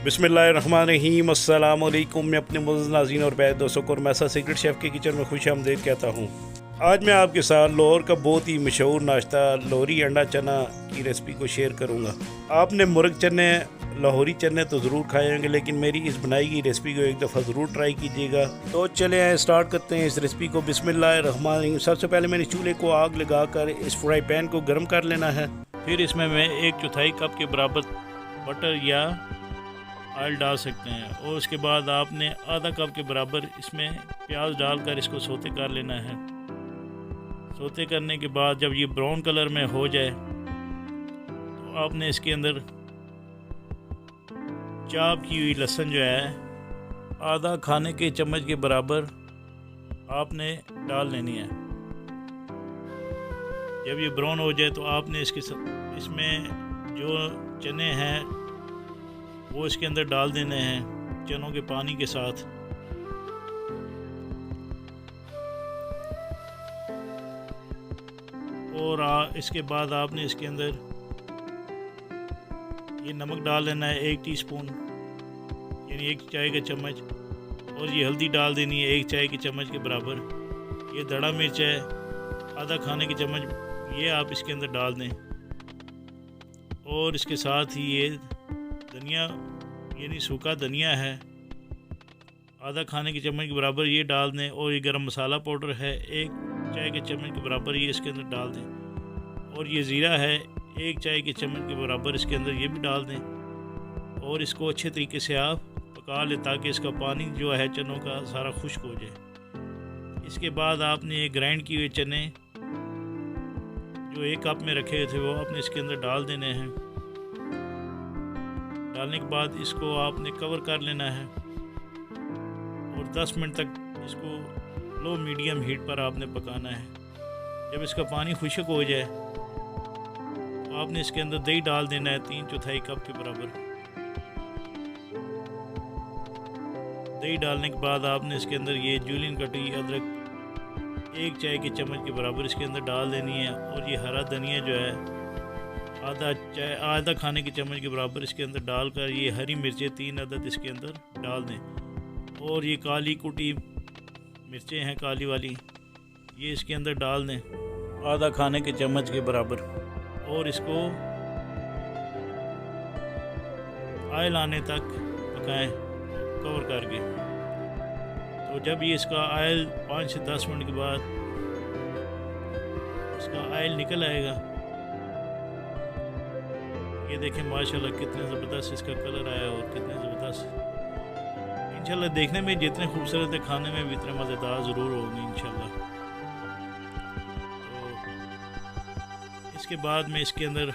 बिस्मिल्लाहिर्रहमानिर्रहीम। अस्सलाम वालेकुम। मैं अपने मुअज़्ज़ज़ नाज़रीन और बैद दोस्तों को मैसा सीक्रेट शेफ़ के किचन में खुश आमदीद कहता हूँ। आज मैं आपके साथ लाहौर का बहुत ही मशहूर नाश्ता लाहौरी अंडा चना की रेसिपी को शेयर करूँगा। आपने मुर्ग चने लाहौरी चने तो ज़रूर खाए होंगे, लेकिन मेरी इस बनाई गई रेसिपी को एक दफ़ा ज़रूर ट्राई कीजिएगा। तो चले आए स्टार्ट करते हैं इस रेसिपी को। बिस्मिल्लाहिर्रहमानिर्रहीम। सबसे पहले मैंने चूल्हे को आग लगाकर इस फ्राई पैन को गर्म कर लेना है। फिर इसमें मैं 1/4 कप के बराबर बटर या ऑयल डाल सकते हैं और उसके बाद आपने आधा कप के बराबर इसमें प्याज डालकर इसको सोते कर लेना है। सोते करने के बाद जब ये ब्राउन कलर में हो जाए तो आपने इसके अंदर चॉप की हुई लहसुन जो है आधा खाने के चम्मच के बराबर आपने डाल लेनी है। जब ये ब्राउन हो जाए तो आपने इसमें जो चने हैं वो इसके अंदर डाल देने हैं चनों के पानी के साथ। और इसके बाद आपने इसके अंदर ये नमक डाल लेना है 1 टीस्पून यानी 1 चाय का चम्मच, और ये हल्दी डाल देनी है 1 चाय के चम्मच के बराबर। ये दड़ा मिर्च है आधा खाने के चम्मच, ये आप इसके अंदर डाल दें। और इसके साथ ही ये धनिया यानी सूखा धनिया है आधा खाने के चम्मच के बराबर, ये डाल दें। और ये गरम मसाला पाउडर है 1 चाय के चम्मच के बराबर, ये इसके अंदर डाल दें। और ये ज़ीरा है 1 चाय के चम्मच के बराबर, इसके अंदर ये भी डाल दें। और इसको अच्छे तरीके से आप पका लें ताकि इसका पानी जो है चनों का सारा खुश्क हो जाए। इसके बाद आपने ये ग्राइंड किए हुए चने जो 1 कप में रखे थे वो आपने इसके अंदर डाल देने हैं। डालने के बाद इसको आपने कवर कर लेना है और 10 मिनट तक इसको लो मीडियम हीट पर आपने पकाना है। जब इसका पानी खुश्क हो जाए तो आपने इसके अंदर दही डाल देना है 3/4 कप के बराबर। दही डालने के बाद आपने इसके अंदर ये जूलियन कटी अदरक 1 चाय के चम्मच के बराबर इसके अंदर डाल देनी है। और ये हरा धनिया जो है आधा खाने के चम्मच के बराबर इसके अंदर डालकर ये हरी मिर्चें 3 अदद इसके अंदर डाल दें। और ये काली कुटी मिर्चें हैं काली वाली, ये इसके अंदर डाल दें आधा खाने के चम्मच के बराबर। और इसको ऑयल आने तक पकाएं कवर करके। तो जब ये इसका ऑयल 5 से 10 मिनट के बाद इसका ऑयल निकल आएगा, ये देखें माशाल्लाह कितने ज़बरदस्त इसका कलर आया और कितने ज़बरदस्त। इंशाल्लाह देखने में जितने खूबसूरत है खाने में भी इतने मज़ेदार ज़रूर होंगे इंशाल्लाह। तो इसके बाद में इसके अंदर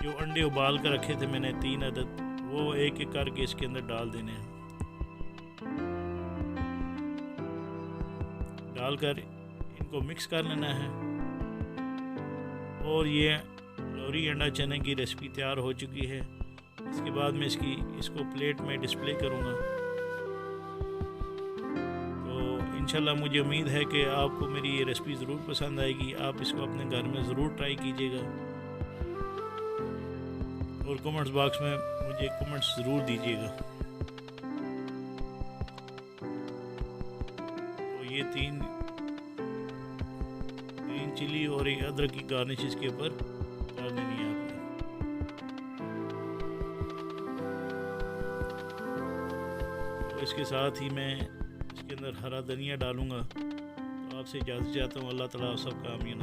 जो अंडे उबाल कर रखे थे मैंने 3 अदद, वो एक एक करके इसके अंदर डाल देने हैं। डालकर इनको मिक्स कर लेना है। और ये लाहौरी अंडा चने की रेसिपी तैयार हो चुकी है। इसके बाद मैं इसको प्लेट में डिस्प्ले करूँगा। तो इंशाल्लाह मुझे उम्मीद है कि आपको मेरी ये रेसिपी ज़रूर पसंद आएगी। आप इसको अपने घर में ज़रूर ट्राई कीजिएगा और कमेंट्स बॉक्स में मुझे कमेंट्स ज़रूर दीजिएगा। तो ये 3 ग्रीन चिली और एक अदरक की गार्निश इसके ऊपर डाल देनी है आपने। तो इसके साथ ही मैं इसके अंदर हरा धनिया डालूँगा। तो आपसे इजाज़त चाहता हूँ। अल्लाह ताला आप सबका आमीन।